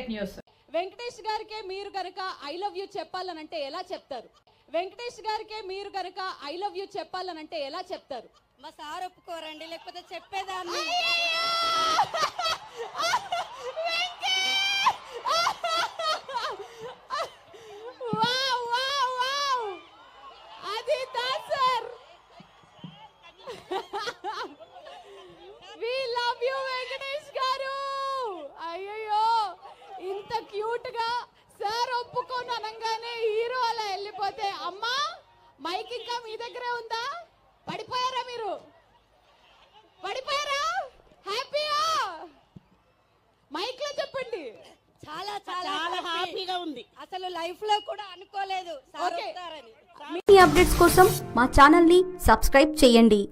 Great news. Venkatesh గారికే మీరు గనక ఐ లవ్ యూ చెప్పాలనంటే ఎలా చెప్తారు? వెంకటేష్ గారికే మీరు గనక ఐ లవ్ యూ చెప్పాలనంటే ఎలా చెప్తారు? మా సార్ ఒప్పుకోరండి, లేకపోతే చెప్పేదాన్ని. అది sir, we love you Venkatesh garu. అయ్యో, ఇంత క్యూట్ గా సార్ ఒప్పుకొని అనగానే హీరో అలా వెళ్ళిపోతే, అమ్మా మైక్ ఇంకా మీ దగ్గరే ఉందా? పడిపోయారా మీరు? పడిపోయారా? హ్యాపీయా? మైక్ లో చెప్పండి. చాలా చాలా చాలా హ్యాపీగా ఉంది. అసలు లైఫ్ లో కూడా అనుకోలేదు సార్ వస్తారని. అప్డేట్స్ కోసం మా ఛానల్ ని సబ్స్క్రైబ్ చేయండి.